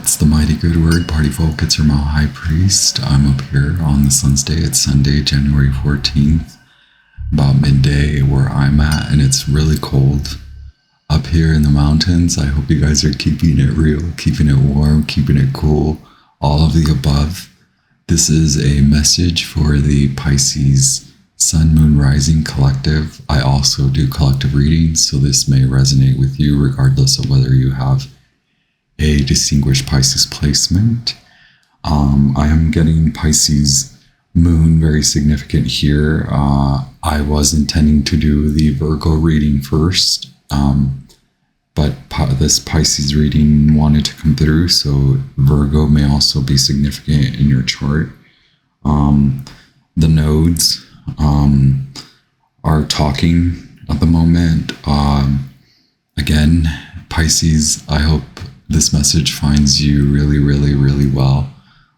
It's the mighty good word, party folk. It's your Mao High Priest. I'm up here on the Sun's Day. It's Sunday, January 14th, about midday where I'm at, and it's really cold up here in the mountains. I hope you guys are keeping it real, keeping it warm, keeping it cool, all of the above. This is a message for the Pisces Sun, Moon, Rising Collective. I also do collective readings, so this may resonate with you regardless of whether you have a distinguished Pisces placement. I am getting Pisces Moon very significant here. I was intending to do the Virgo reading first, but this Pisces reading wanted to come through, so Virgo may also be significant in your chart. The nodes are talking at the moment. Again, Pisces, I hope this message finds you really, really, really well.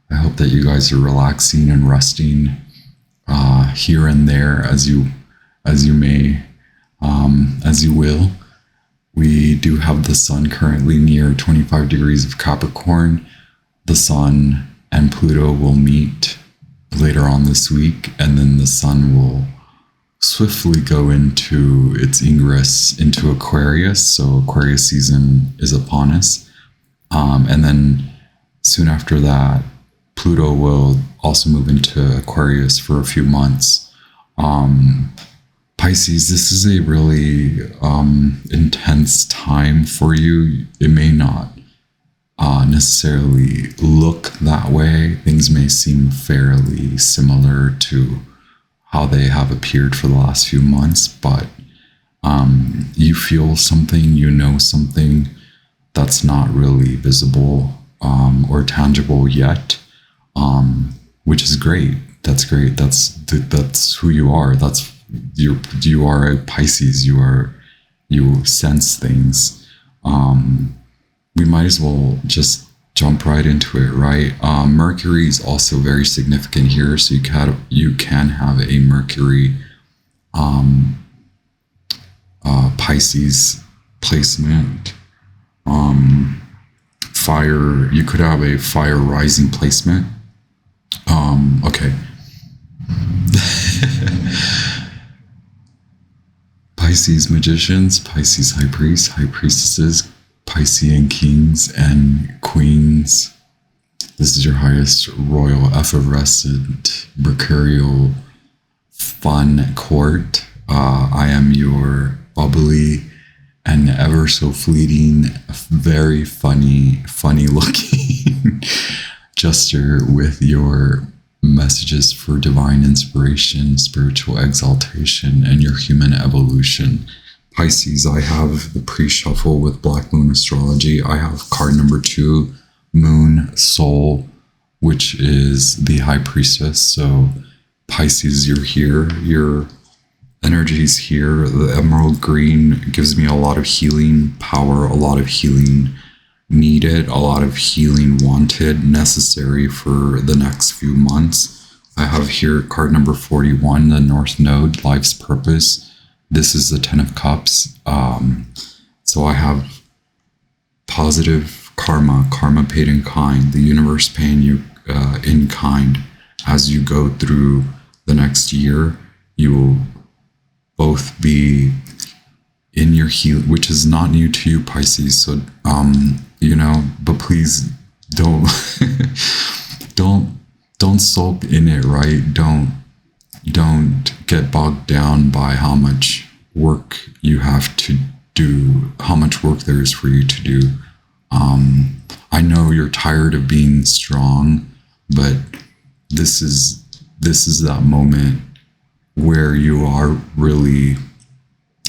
I hope that you guys are relaxing and resting here and there as you may, as you will. We do have the sun currently near 25 degrees of Capricorn. The sun and Pluto will meet later on this week, and then the sun will swiftly go into its ingress into Aquarius. So Aquarius season is upon us. And then soon after that, Pluto will also move into Aquarius for a few months. Pisces, this is a really intense time for you. It may not necessarily look that way. Things may seem fairly similar to how they have appeared for the last few months, but you feel something, you know something that's not really visible or tangible yet, which is great. That's great. That's who you are. You are a Pisces. You sense things. We might as well just jump right into it, right? Mercury is also very significant here, so you can have a Mercury Pisces placement. Fire, you could have a fire rising placement. Okay. Pisces magicians, Pisces high priests, high priestesses, Piscean kings and queens. This is your highest royal, effervescent, mercurial, fun court. I am your bubbly and ever so fleeting, very funny looking jester with your messages for divine inspiration, spiritual exaltation, and your human evolution. Pisces, I have the pre-shuffle with Black Moon Astrology. I have card number 2, Moon Soul, which is the High Priestess. So Pisces, you're here. Your energy's here. The emerald green gives me a lot of healing power, a lot of healing needed, a lot of healing wanted, necessary for the next few months. I have here card number 41, the North Node, Life's Purpose. This is the 10 of Cups. So I have positive karma paid in kind, the universe paying you in kind. As you go through the next year, you will both be in your heal, which is not new to you, Pisces. So, but please don't, don't sulk in it, right? Don't get bogged down by how much work you have to do, how much work there is for you to do. I know you're tired of being strong, but this is that moment where you are really,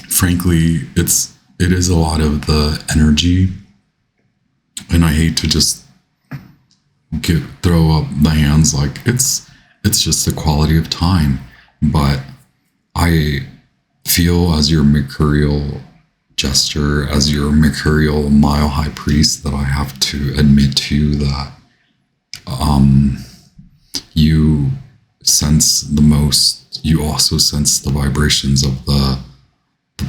frankly, it is a lot of the energy, and I hate to just throw up the hands like it's just the quality of time, but I feel as your mercurial jester, as your mercurial mile high priest, that I have to admit to you that you sense the most. You also sense the vibrations of the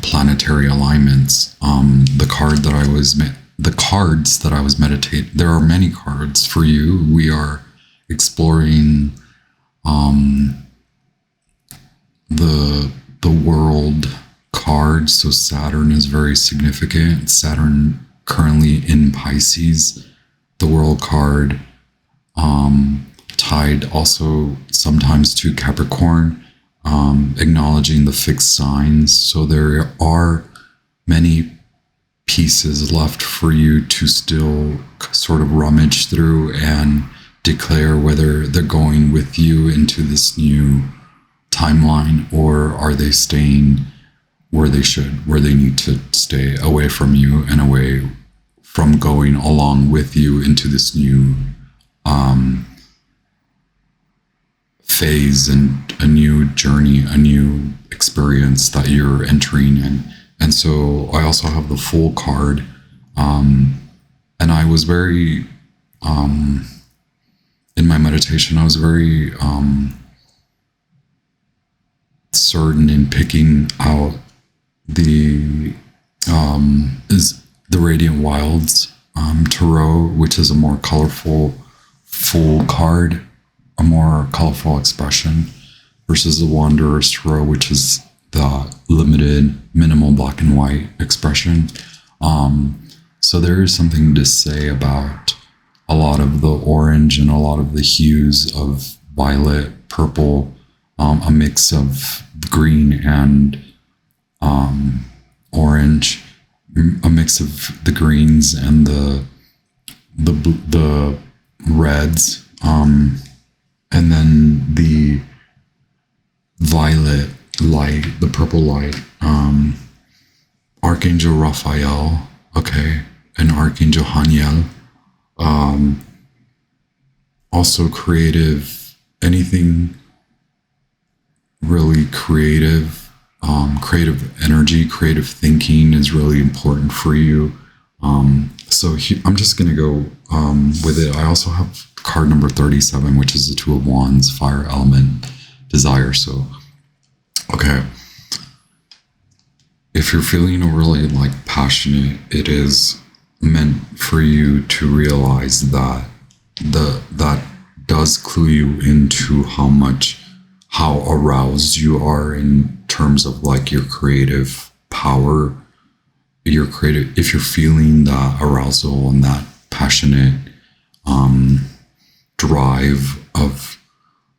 planetary alignments. The card that I was the cards that I was meditating, there are many cards for you. We are exploring the world card. So Saturn is very significant. Saturn currently in Pisces. The world card tied also sometimes to Capricorn, acknowledging the fixed signs. So there are many pieces left for you to still sort of rummage through and declare whether they're going with you into this new timeline, or are they staying where they should, where they need to stay, away from you and away from going along with you into this new phase and a new journey, a new experience that you're entering in. And so I also have the Fool card. And I was very, in my meditation, I was very certain in picking out the Radiant Wilds Tarot, which is a more colorful Fool card, a more colorful expression, versus the Wanderer's Tarot, which is the limited, minimal black and white expression. So there is something to say about a lot of the orange and a lot of the hues of violet, purple, a mix of green and orange, a mix of the greens and the reds, and then the violet light, the purple light, Archangel Raphael, okay, and Archangel Haniel, also creative, anything really creative, creative energy, creative thinking is really important for you. So I'm just going to go with it. I also have card number 37, which is the Two of Wands, fire element, desire. So, okay. If you're feeling really like passionate, it is meant for you to realize that that does clue you into how aroused you are in terms of like your creative power, your creative, if you're feeling that arousal and that passionate drive of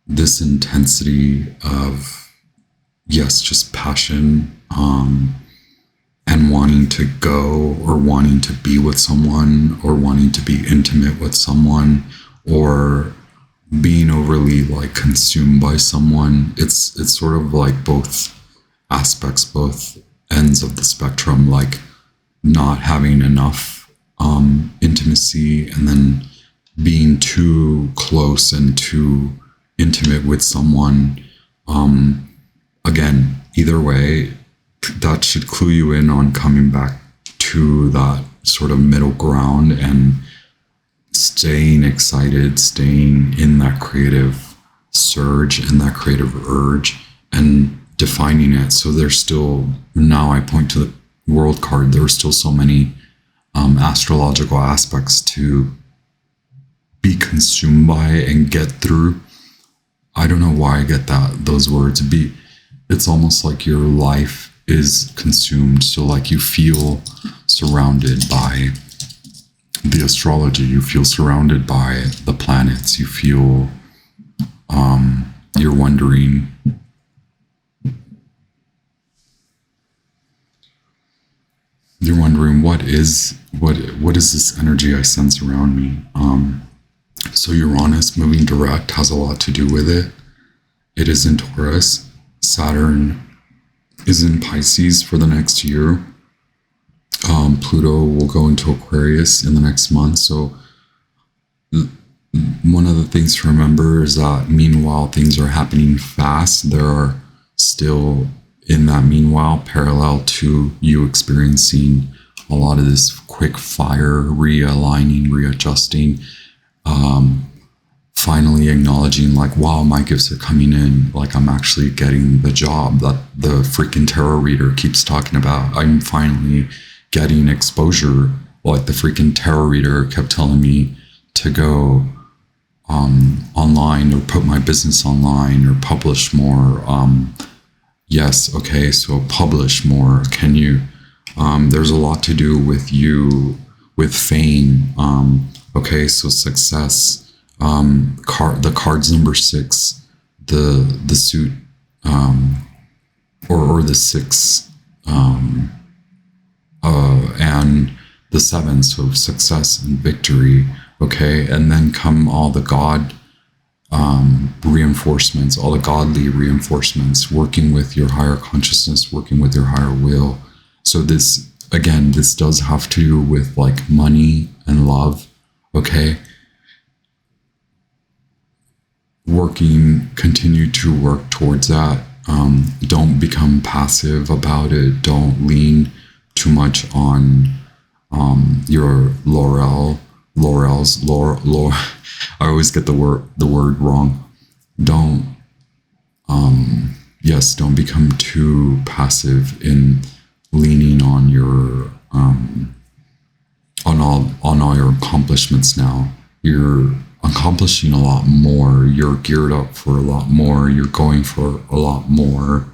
this intensity of, yes, just passion, and wanting to go or wanting to be with someone or wanting to be intimate with someone or being overly like consumed by someone. It's sort of like both aspects, both ends of the spectrum, like not having enough intimacy and then being too close and too intimate with someone. Again, either way, that should clue you in on coming back to that sort of middle ground and staying excited, staying in that creative surge and that creative urge and defining it. So there's still, now I point to the world card, there are still so many astrological aspects to be consumed by and get through. I don't know why I get those words. It's almost like your life is consumed. So like you feel surrounded by the astrology, you feel surrounded by the planets, you feel you're wondering what is this energy I sense around me. So Uranus moving direct has a lot to do with it. It is in Taurus. Saturn is in Pisces for the next year. Pluto will go into Aquarius in the next month. So one of the things to remember is that meanwhile things are happening fast, there are still in that meanwhile parallel to you experiencing a lot of this quick fire realigning, readjusting, finally acknowledging like, wow, my gifts are coming in, like I'm actually getting the job that the freaking tarot reader keeps talking about. I'm finally getting exposure Like the freaking tarot reader kept telling me to go online or put my business online or publish more. Yes, okay, so publish more. Can you? There's a lot to do with you, with fame. Okay, so success. The cards number 6, the suit, or the 6, and the 7, so success and victory. Okay, and then come all the God reinforcements, all the godly reinforcements, working with your higher consciousness, working with your higher will. So this, again, this does have to do with like money and love. Okay, continue to work towards that. Don't become passive about it. Don't lean too much on your laurels. I always get the word wrong. Don't don't become too passive in leaning on your on all your accomplishments now. You're accomplishing a lot more. You're geared up for a lot more. You're going for a lot more.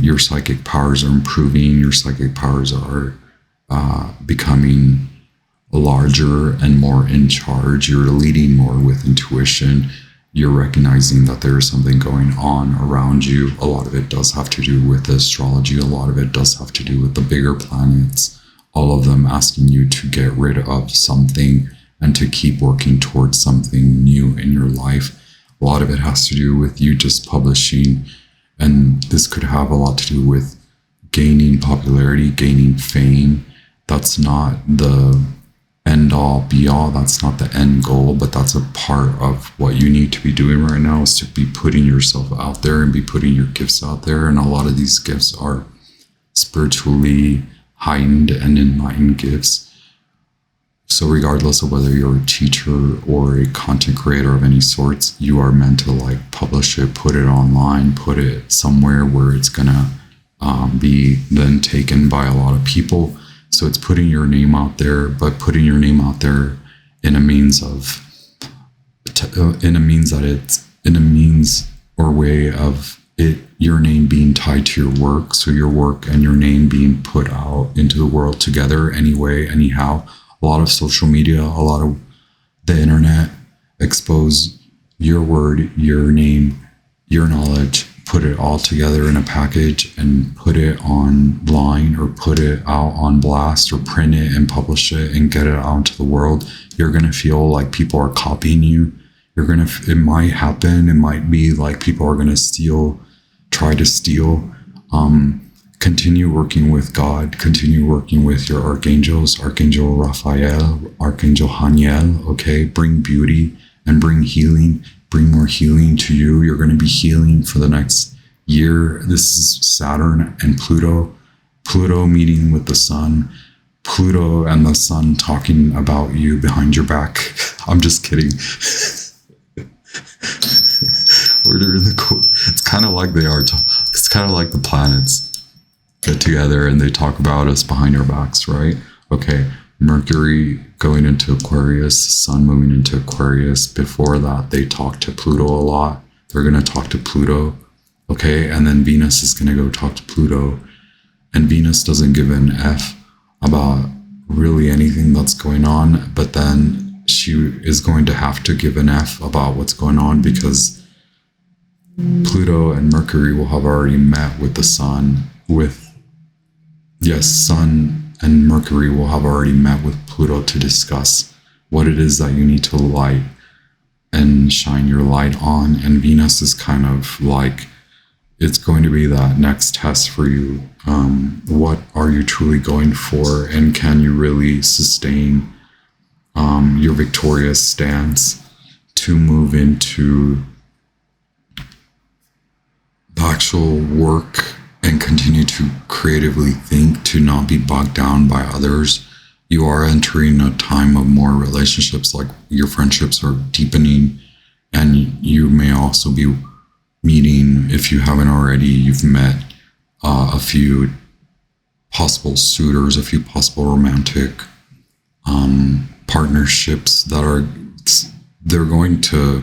Your psychic powers are improving. Your psychic powers are becoming larger and more in charge. You're leading more with intuition. You're recognizing that there is something going on around you. A lot of it does have to do with astrology. A lot of it does have to do with the bigger planets. All of them asking you to get rid of something and to keep working towards something new in your life. A lot of it has to do with you just publishing, and this could have a lot to do with gaining popularity, gaining fame. That's not the end all be all. That's not the end goal, but that's a part of what you need to be doing right now, is to be putting yourself out there and be putting your gifts out there. And a lot of these gifts are spiritually heightened and enlightened gifts. So regardless of whether you're a teacher or a content creator of any sorts, you are meant to like publish it, put it online, put it somewhere where it's gonna be then taken by a lot of people. So it's putting your name out there, but putting your name out there in a means or way of it, your name being tied to your work. So your work and your name being put out into the world together anyway, anyhow. A lot of social media, a lot of the internet expose your word, your name, your knowledge, put it all together in a package and put it online or put it out on blast or print it and publish it and get it out into the world. You're going to feel like people are copying you. It might happen. It might be like people are going to try to steal. Continue working with God, continue working with your archangels, Archangel Raphael, Archangel Haniel, okay? Bring beauty and bring healing, bring more healing to you. You're going to be healing for the next year. This is Saturn and Pluto. Pluto meeting with the sun. Pluto and the sun talking about you behind your back. I'm just kidding. It's kind of like they are. It's kind of like the planets get together and they talk about us behind our backs, right? Okay, Mercury going into Aquarius, Sun moving into Aquarius. Before that, they talk to Pluto a lot. They're going to talk to Pluto, okay? And then Venus is going to go talk to Pluto. And Venus doesn't give an F about really anything that's going on, but then she is going to have to give an F about what's going on because Pluto and Mercury will have already met with the Sun, Sun and Mercury will have already met with Pluto to discuss what it is that you need to light and shine your light on. And Venus is kind of like, it's going to be that next test for you. What are you truly going for? And can you really sustain your victorious stance to move into the actual work and continue to creatively think, to not be bogged down by others? You are entering a time of more relationships, like your friendships are deepening, and you may also be meeting, if you haven't already, you've met a few possible suitors, a few possible romantic partnerships that are, they're going to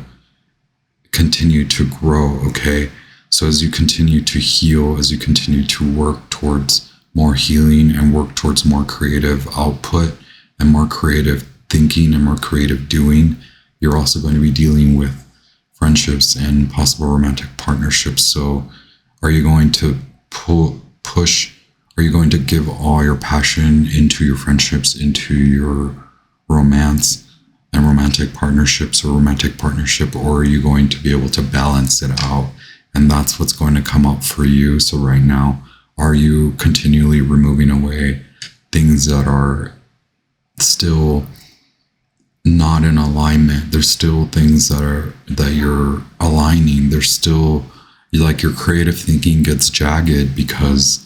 continue to grow, okay? So as you continue to heal, as you continue to work towards more healing and work towards more creative output and more creative thinking and more creative doing, you're also going to be dealing with friendships and possible romantic partnerships. So are you going to push? Are you going to give all your passion into your friendships, into your romance and romantic partnerships or romantic partnership, or are you going to be able to balance it out? And that's what's going to come up for you. So right now, are you continually removing away things that are still not in alignment? There's still things that you're aligning. There's still, like, your creative thinking gets jagged because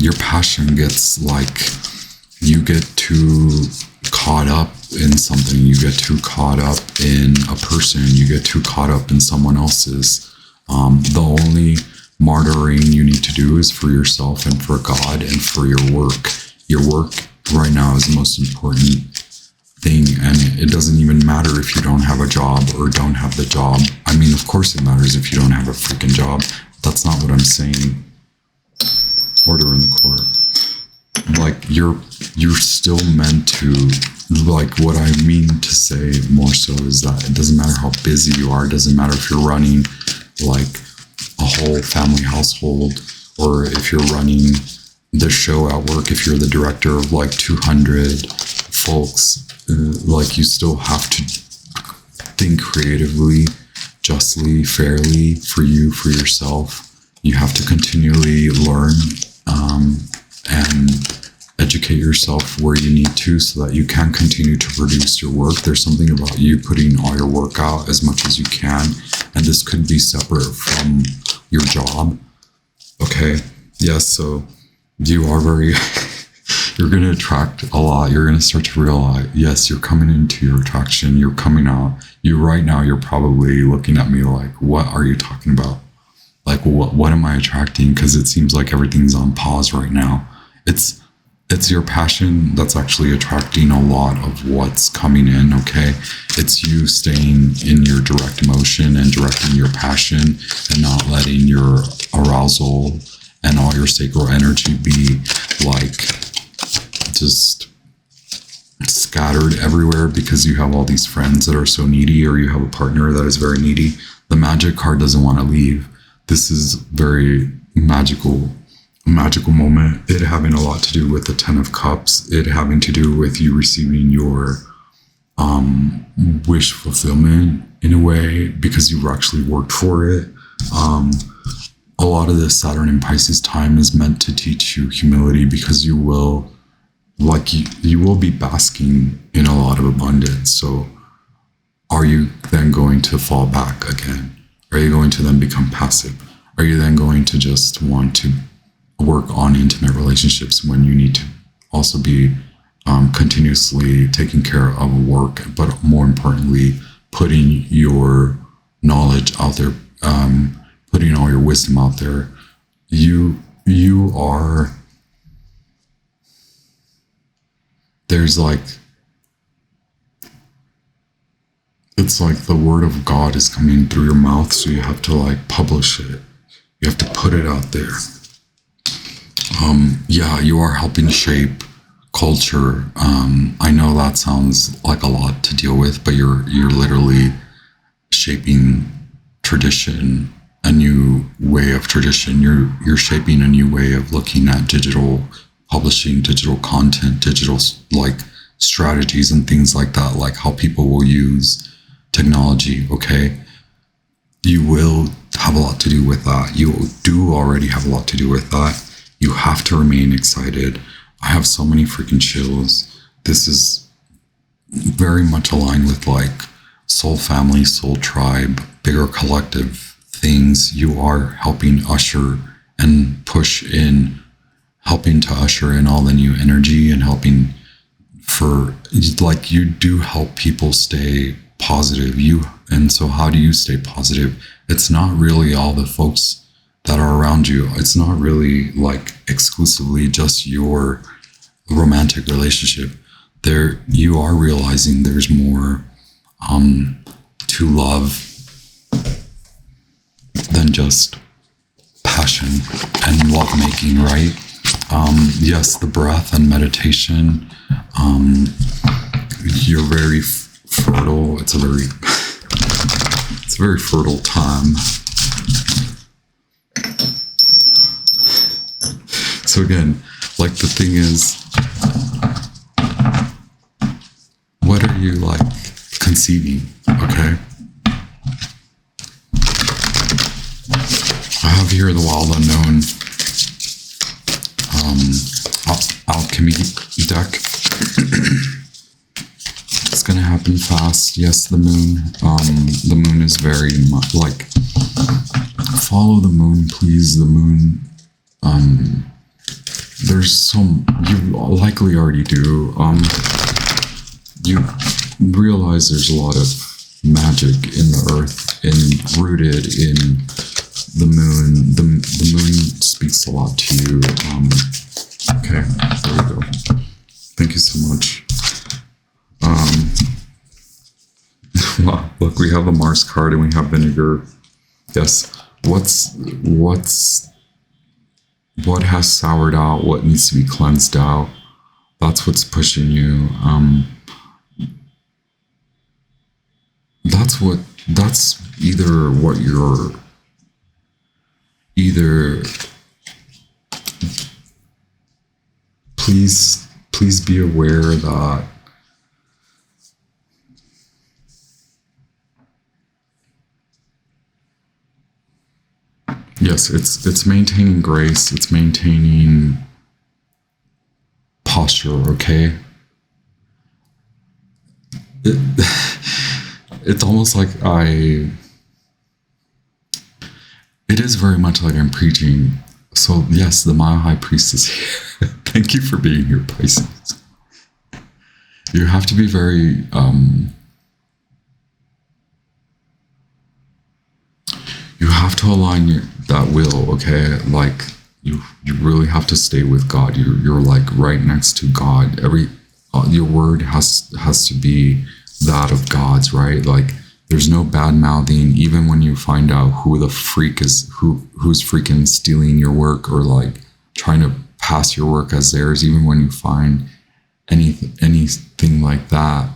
your passion gets, like, you get too caught up in something, you get too caught up in a person, you get too caught up in someone else's. The only martyring you need to do is for yourself and for God and for your work. Your work right now is the most important thing, and it doesn't even matter if you don't have a job or don't have the job. I mean, of course it matters if you don't have a freaking job. That's not what I'm saying. Order in the court. Like, you're still meant to, like, what I mean to say more so is that it doesn't matter how busy you are. It doesn't matter if you're running, like, a whole family household, or if you're running the show at work, if you're the director of like 200 folks, like, you still have to think creatively, justly, fairly, for you, for yourself. You have to continually learn and educate yourself where you need to so that you can continue to produce your work. There's something about you putting all your work out as much as you can, and this could be separate from your job. Okay, yes, so you are very you're going to attract a lot. You're going to start to realize, yes, you're coming into your attraction, you're coming out. You right now, you're probably looking at me like, what are you talking about? Like, what am I attracting? Because it seems like everything's on pause right now. It's your passion that's actually attracting a lot of what's coming in, okay? It's you staying in your direct motion and directing your passion and not letting your arousal and all your sacral energy be, like, just scattered everywhere because you have all these friends that are so needy, or you have a partner that is very needy. The magic card doesn't want to leave. This is very magical moment. It having a lot to do with the 10 of Cups. It having to do with you receiving your wish fulfillment in a way because you actually worked for it. A lot of this Saturn and Pisces time is meant to teach you humility because you will, like, you will be basking in a lot of abundance. So are you then going to fall back again? Are you going to then become passive? Are you then going to just want to work on intimate relationships when you need to also be continuously taking care of work, but more importantly, putting your knowledge out there, putting all your wisdom out there? You are, there's like, it's like the word of God is coming through your mouth, so you have to, like, publish it. You have to put it out there. Yeah, you are helping shape culture. I know that sounds like a lot to deal with, but you're literally shaping tradition, a new way of tradition. You're shaping a new way of looking at digital publishing, digital content, digital, like, strategies and things like that, like how people will use technology, okay? You will have a lot to do with that. You do already have a lot to do with that. You have to remain excited. I have so many freaking chills. This is very much aligned with, like, soul family, soul tribe, bigger collective things. You are helping usher and push in, helping to usher in all the new energy and helping for, like, you do help people stay positive. And so how do you stay positive? It's not really all the folks that are around you, it's not really like exclusively just your romantic relationship. There, you are realizing there's more to love than just passion and lovemaking, right? Yes, the breath and meditation. You're very fertile. It's a very fertile time. So again, like the thing is, what are you like conceiving? Okay. I have here the Wild Unknown alchemy deck. It's gonna happen fast. Yes, the moon. The moon is very much like, follow the moon, please. The moon. There's some, you likely already do. You realize there's a lot of magic in the earth, rooted in the moon. The moon speaks a lot to you. Okay, there we go. Thank you so much. Wow, look, we have a Mars card and we have vinegar. Yes. What has soured out? What needs to be cleansed out? That's what's pushing you. That's either what you're please be aware that yes, it's maintaining grace, it's maintaining posture, okay? It's almost like it is very much like I'm preaching. So yes, the Maya High Priest is here. Thank you for being here, Pisces. You have to be very, you have to align that will, okay? Like, you really have to stay with God. You're like right next to God. Your word has to be that of God's, right? Like, there's no bad mouthing, even when you find out who the freak is, who's freaking stealing your work or like trying to pass your work as theirs. Even when you find anything like that,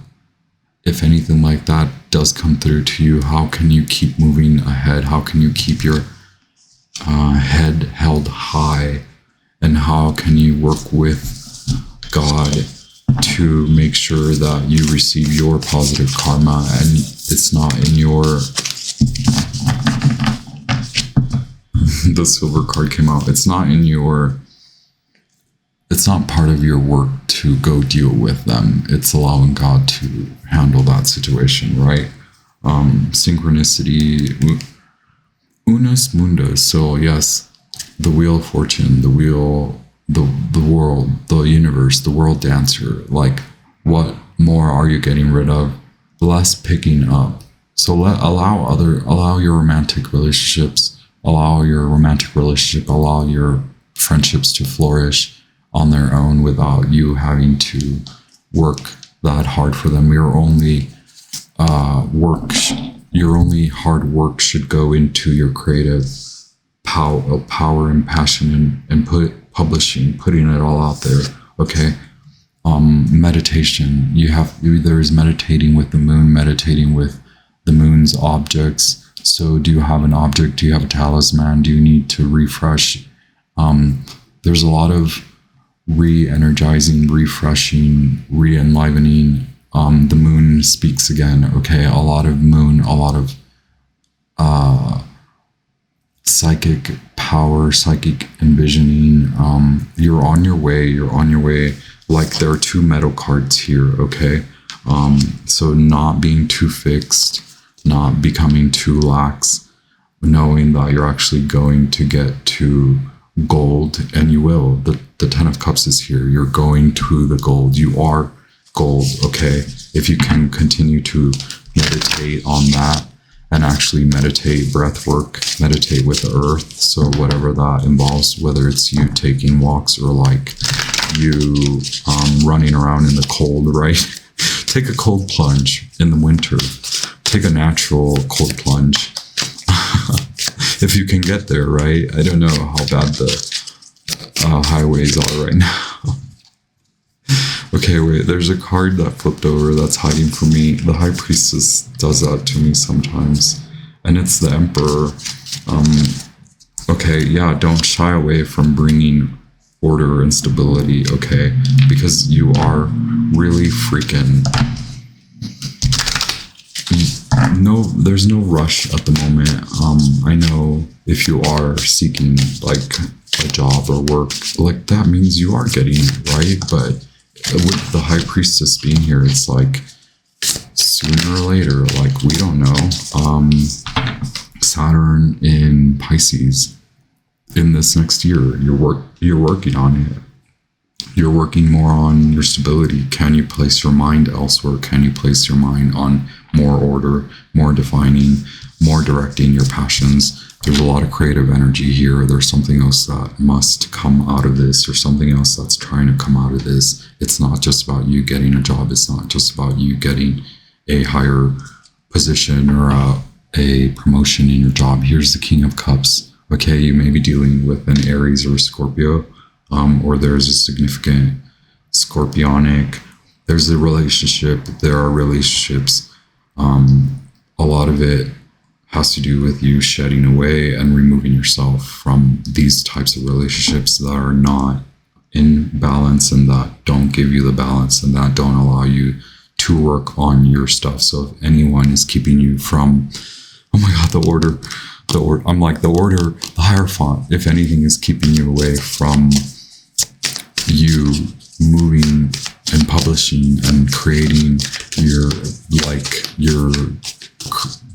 if anything like that does come through to you, how can you keep moving ahead? How can you keep your head held high? And how can you work with God to make sure that you receive your positive karma and it's not in your... The silver card came out. It's not in your... It's not part of your work to go deal with them. It's allowing God to handle that situation, right? Synchronicity, unus mundus. So yes, the wheel of fortune, the wheel, the world, the universe, the world dancer. Like, what more are you getting rid of? Less picking up. So allow your romantic relationships, allow your friendships to flourish on their own without you having to work that hard for them. Your only hard work should go into your creative power and passion and putting it all out there. Okay. Meditation. There is meditating with the moon, meditating with the moon's objects. So do you have an object? Do you have a talisman? Do you need to refresh? There's a lot of re-energizing, refreshing, re-enlivening. The moon speaks again. Okay. A lot of moon, a lot of psychic power, psychic envisioning. You're on your way. Like, there are two metal cards here. Okay. So not being too fixed, not becoming too lax, knowing that you're actually going to get to gold, and you will. The Ten of Cups is here. You're going to the gold. You are gold. Okay. If you can continue to meditate on that and actually meditate, breath work, meditate with the earth. So whatever that involves, whether it's you taking walks or like you running around in the cold, right? Take a cold plunge in the winter. Take a natural cold plunge. If you can get there, right? I don't know how bad the highways are right now. Okay, wait, there's a card that flipped over that's hiding from me. The High Priestess does that to me sometimes. And it's the Emperor. Okay, yeah, don't shy away from bringing order and stability, okay? Because you are really freaking... No, there's no rush at the moment. I know if you are seeking like a job or work, like that means you are getting it, right? But with the High Priestess being here, it's like sooner or later, like we don't know. Saturn in Pisces in this next year, you're working on it. You're working more on your stability. Can you place your mind elsewhere? Can you place your mind on more order, more defining, more directing your passions? There's a lot of creative energy here. There's something else that must come out of this, or something else that's trying to come out of this. It's not just about you getting a job. It's not just about you getting a higher position or a promotion in your job. Here's the King of Cups. Okay, you may be dealing with an Aries or a Scorpio, or there's a significant Scorpionic. There's a relationship. There are relationships. A lot of it has to do with you shedding away and removing yourself from these types of relationships that are not in balance and that don't give you the balance and that don't allow you to work on your stuff. So if anyone is keeping you from, oh my God, the order, I'm like the order, the Hierophant, if anything is keeping you away from you moving and publishing and creating your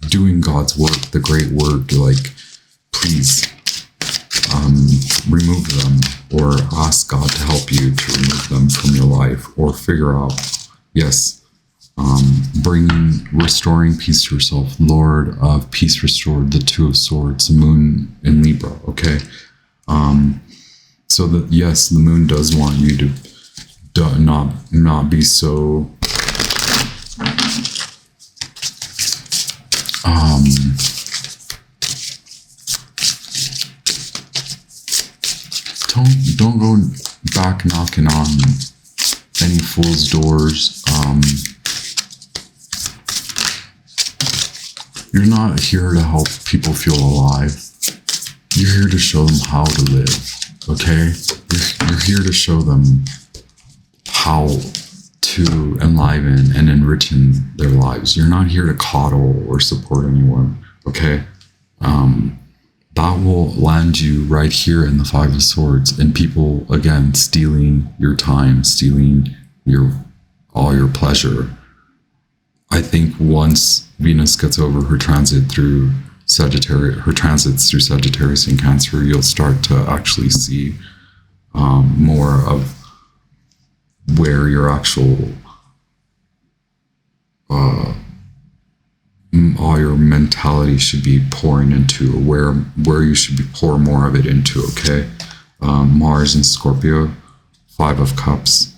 doing God's work, the great work, like, please remove them, or ask God to help you to remove them from your life, or figure out, yes, restoring peace to yourself. Lord of Peace restored, the Two of Swords, the Moon in Libra, okay? So that, yes, the Moon does want you to not be so don't go back knocking on any fool's doors. You're not here to help people feel alive. You're here to show them how to live, okay? You're here to show them how to enliven and enrichen their lives. You're not here to coddle or support anyone, okay? That will land you right here in the Five of Swords, and people, again, stealing your time, stealing all your pleasure. I think once Venus gets over her transit through Sagittarius, her transits through Sagittarius and Cancer, you'll start to actually see more of where your actual all your mentality should be pouring into, where you should be pouring more of it into, okay? Mars and Scorpio, Five of Cups,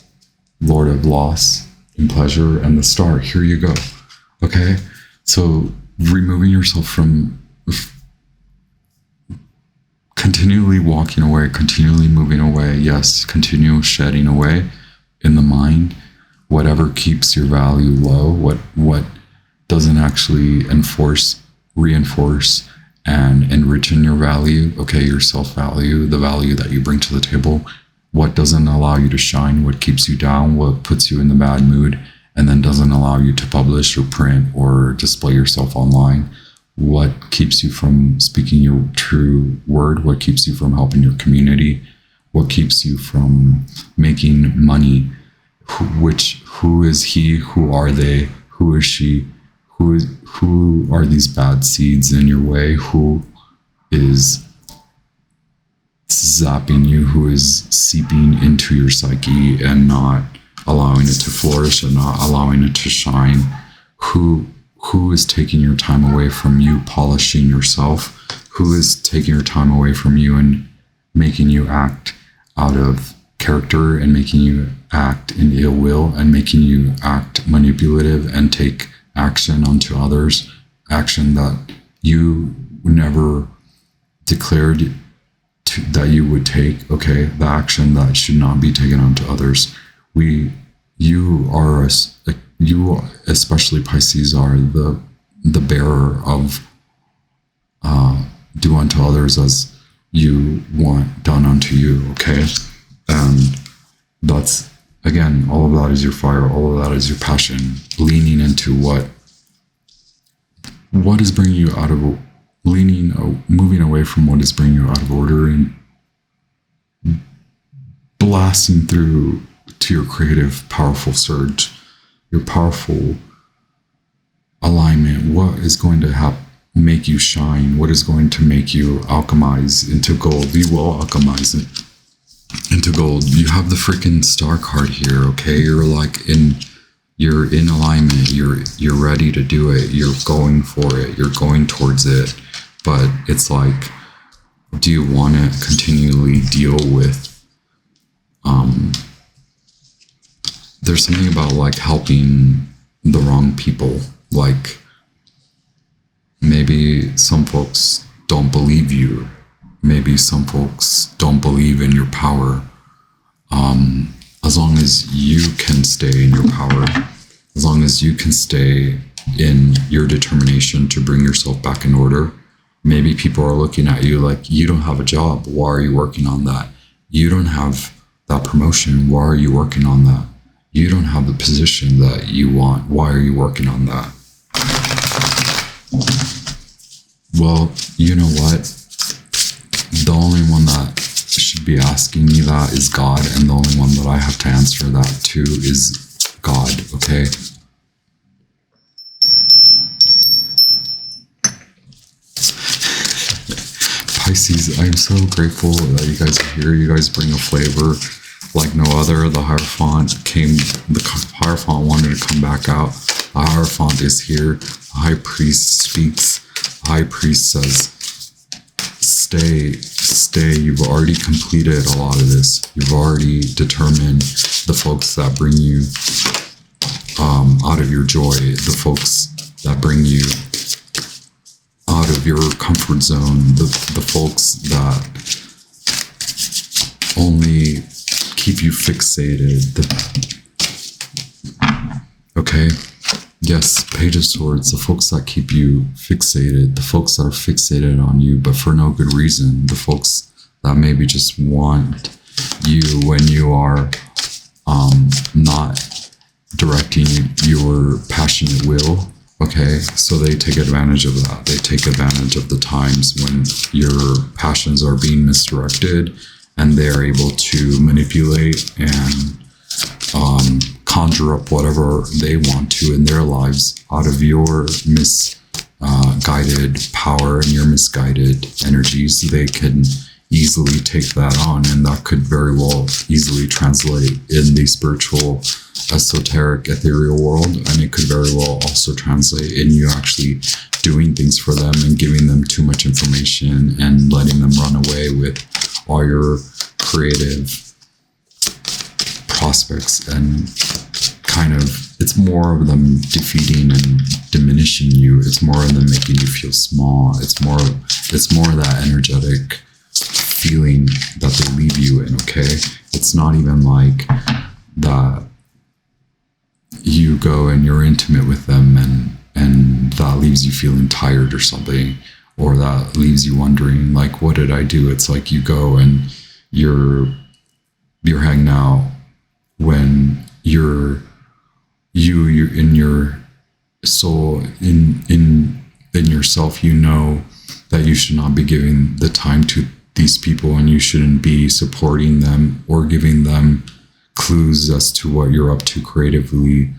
Lord of Loss and Pleasure, and the Star. Here you go, okay? So removing yourself from continually walking away, continually moving away, yes, continual shedding away in the mind, whatever keeps your value low, what doesn't actually reinforce and enrich in your value, okay, your self-value, the value that you bring to the table, what doesn't allow you to shine, what keeps you down, what puts you in the bad mood, and then doesn't allow you to publish or print or display yourself online, what keeps you from speaking your true word, what keeps you from helping your community, what keeps you from making money, who is he, who are they, who is she, who are these bad seeds in your way, who is zapping you, who is seeping into your psyche and not allowing it to flourish and not allowing it to shine, who who is taking your time away from you polishing yourself? Who is taking your time away from you and making you act out of character and making you act in ill will and making you act manipulative and take action onto others, action that you never declared that you would take, okay? The action that should not be taken onto others. You, especially Pisces, are the bearer of do unto others as you want done unto you, okay? And that's, again, all of that is your fire, all of that is your passion, leaning into what is bringing you out of, moving away from what is bringing you out of order and blasting through to your creative, powerful surge, your powerful alignment. What is going to make you shine? What is going to make you alchemize into gold? You will alchemize it into gold. You have the freaking star card here, okay? You're in alignment. You're ready to do it. You're going for it. You're going towards it. But it's like, do you want to continually deal with there's something about like helping the wrong people. Like maybe some folks don't believe you. Maybe some folks don't believe in your power. As long as you can stay in your power, as long as you can stay in your determination to bring yourself back in order, maybe people are looking at you like, you don't have a job. Why are you working on that? You don't have that promotion. Why are you working on that? You don't have the position that you want. Why are you working on that? Well, you know what? The only one that should be asking me that is God, and the only one that I have to answer that to is God, okay? Pisces, I'm so grateful that you guys are here. You guys bring a flavor like no other. The Hierophant wanted to come back out. The Hierophant is here. The High Priest speaks. The High Priest says, stay. You've already completed a lot of this. You've already determined the folks that bring you out of your joy, the folks that bring you out of your comfort zone, the folks that only keep you fixated. Okay? Yes, Page of Swords, the folks that keep you fixated, the folks that are fixated on you, but for no good reason, the folks that maybe just want you when you are not directing your passionate will. Okay, so they take advantage of that. They take advantage of the times when your passions are being misdirected, and they are able to manipulate and conjure up whatever they want to in their lives out of your misguided power and your misguided energies. They can easily take that on, and that could very well easily translate in the spiritual, esoteric, ethereal world, and it could very well also translate in you actually doing things for them and giving them too much information and letting them run away with all your creative prospects, and kind of, it's more of them defeating and diminishing you. It's more of them making you feel small. It's more of that energetic feeling that they leave you in, okay? It's not even like that you go and you're intimate with them and that leaves you feeling tired or something, or that leaves you wondering like, what did I do? It's like you go and you're hanging out when you're in your soul, in yourself, you know that you should not be giving the time to these people, and you shouldn't be supporting them or giving them clues as to what you're up to creatively,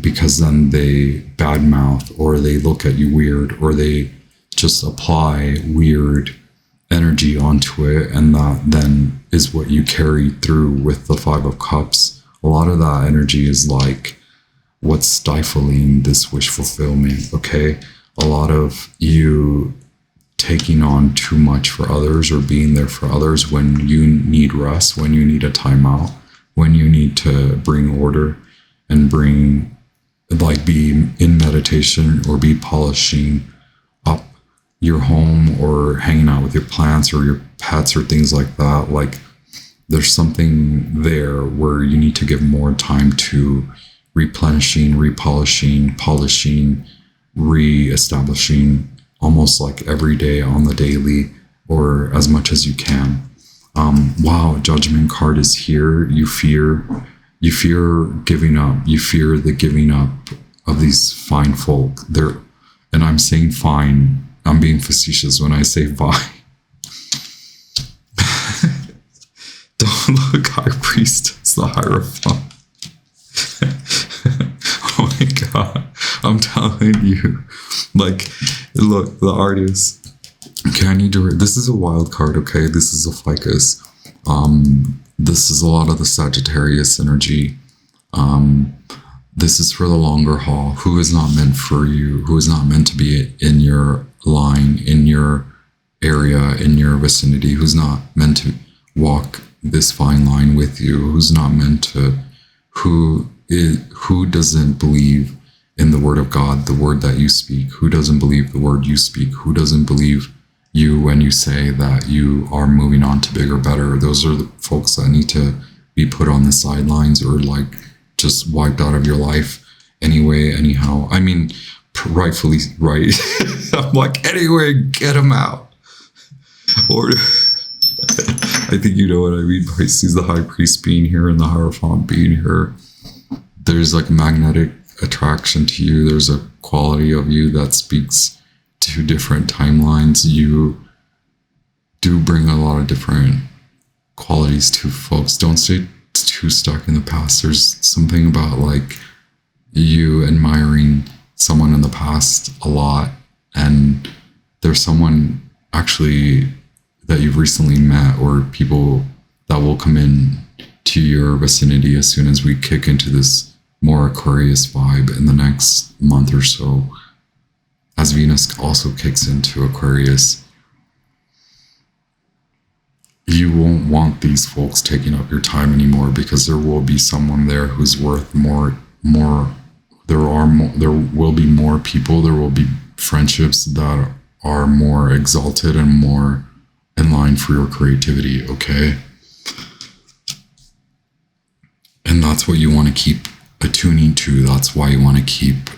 because then they badmouth, or they look at you weird, or they just apply weird energy onto it, and that then is what you carry through with the Five of Cups. A lot of that energy is like what's stifling this wish fulfillment, okay? A lot of you taking on too much for others or being there for others when you need rest, when you need a timeout, when you need to bring order and bring, like, be in meditation or be polishing up your home or hanging out with your plants or your pets or things like that. Like, there's something there where you need to give more time to replenishing, repolishing, polishing, re-establishing, almost like every day on the daily or as much as you can. Wow, Judgment card is here. You fear giving up. You fear the giving up of these fine folk. And I'm saying fine. I'm being facetious when I say fine. Don't look, High Priestess, the Hierophant. Oh my God. I'm telling you. Like, look, the artist. Okay, I need to read. This is a wild card, okay? This is a ficus. This is a lot of the Sagittarius energy. This is for the longer haul. Who is not meant for you? Who is not meant to be in your line, in your area, in your vicinity? Who's not meant to walk this fine line with you? Who's not meant to? Who doesn't believe in the word of God, the word that you speak? Who doesn't believe the word you speak? Who doesn't believe you when you say that you are moving on to bigger, better? Those are the folks that need to be put on the sidelines or like just wiped out of your life anyway, anyhow. I mean, rightfully right. I'm like, anyway, get them out. Or I think you know what I mean. Pisces, the High Priest being here and the Hierophant being here. There's like magnetic attraction to you. There's a quality of you that speaks to different timelines. You do bring a lot of different qualities to folks. Don't stay too stuck in the past. There's something about like you admiring someone in the past a lot, and there's someone actually that you've recently met or people that will come in to your vicinity as soon as we kick into this more Aquarius vibe in the next month or so, as Venus also kicks into Aquarius. You won't want these folks taking up your time anymore because there will be someone there who's worth more. There will be more people. There will be friendships that are more exalted and more in line for your creativity, okay? And that's what you want to keep attuning to. That's why you want to keep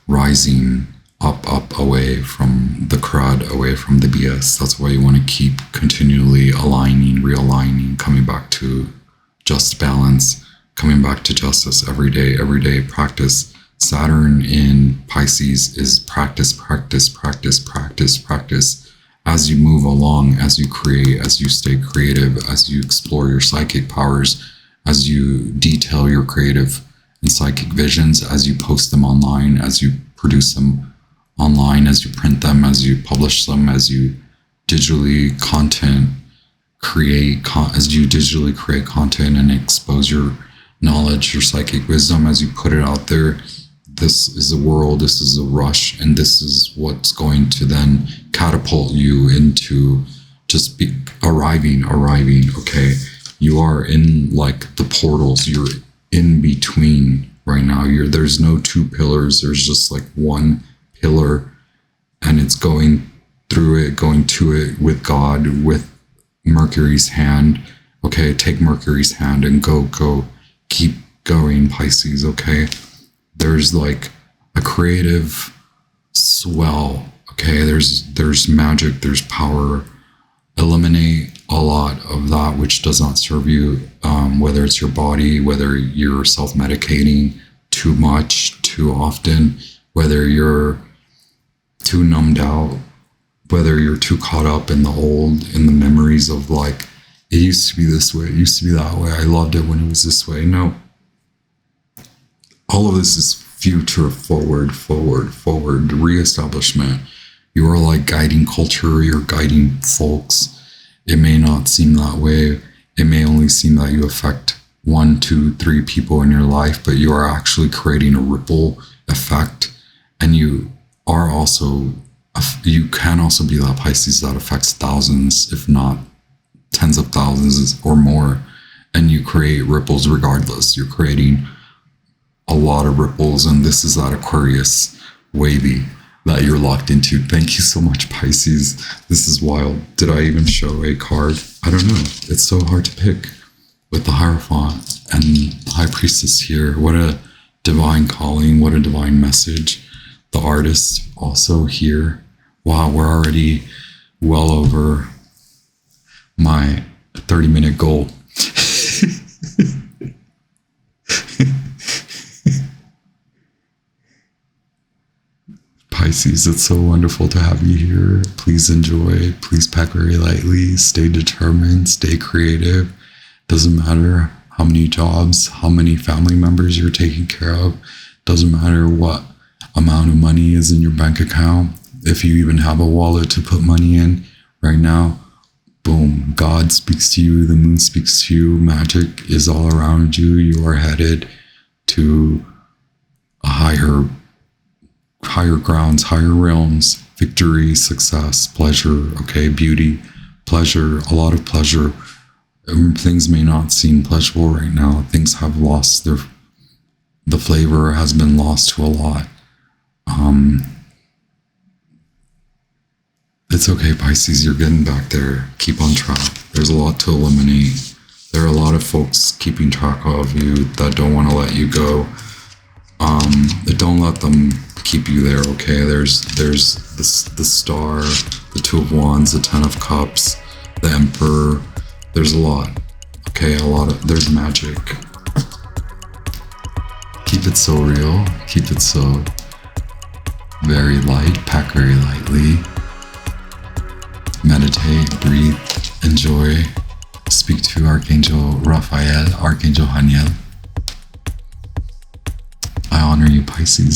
rising up, away from the crud, away from the BS. That's why you want to keep continually aligning, realigning, coming back to just balance, coming back to justice every day practice. Saturn in Pisces is practice. As you move along, as you create, as you stay creative, as you explore your psychic powers, as you detail your creative and psychic visions, as you post them online, as you produce them online, as you print them, as you publish them, as you digitally create content and expose your knowledge, your psychic wisdom, as you put it out there. This is a world, this is a rush, and this is what's going to then catapult you into just arriving, okay? You are in like the portals, you're in between right now. There's no two pillars, there's just like one pillar, and it's going through it, going to it with God, with Mercury's hand. Okay, take Mercury's hand and go, keep going, Pisces, okay? There's like a creative swell, okay? There's magic, there's power. Eliminate a lot of that which does not serve you, whether it's your body, whether you're self-medicating too much, too often, whether you're too numbed out, whether you're too caught up in the memories of like, it used to be this way, it used to be that way, I loved it when it was this way. No. All of this is future, forward, reestablishment. You are like guiding culture, you're guiding folks. It may not seem that way. It may only seem that you affect 1, 2, 3 people in your life, but you are actually creating a ripple effect. And you are also, you can also be that Pisces that affects thousands, if not tens of thousands or more. And you create ripples regardless. You're creating a lot of ripples. And this is that Aquarius wavy that you're locked into. Thank you so much, Pisces. This is wild. Did I even show a card? I don't know. It's so hard to pick with the Hierophant and the High Priestess here. What a divine calling. What a divine message. The Artist also here. Wow, we're already well over my 30-minute goal. Pisces, it's so wonderful to have you here. Please enjoy. Please pack very lightly. Stay determined. Stay creative. Doesn't matter how many jobs, how many family members you're taking care of. Doesn't matter what amount of money is in your bank account. If you even have a wallet to put money in right now, boom, God speaks to you. The moon speaks to you. Magic is all around you. You are headed to a higher grounds, higher realms, victory, success, pleasure, okay, beauty, pleasure, a lot of pleasure. Things may not seem pleasurable right now. Things have lost the flavor has been lost to a lot. It's okay, Pisces, you're getting back there. Keep on track. There's a lot to eliminate. There are a lot of folks keeping track of you that don't want to let you go. Don't let them keep you there, okay? There's the Star, the Two of Wands, the Ten of Cups, the Emperor. There's a lot, okay? There's magic. Keep it so real. Keep it so very light. Pack very lightly. Meditate, breathe, enjoy. Speak to Archangel Raphael, Archangel Haniel. I honor you, Pisces.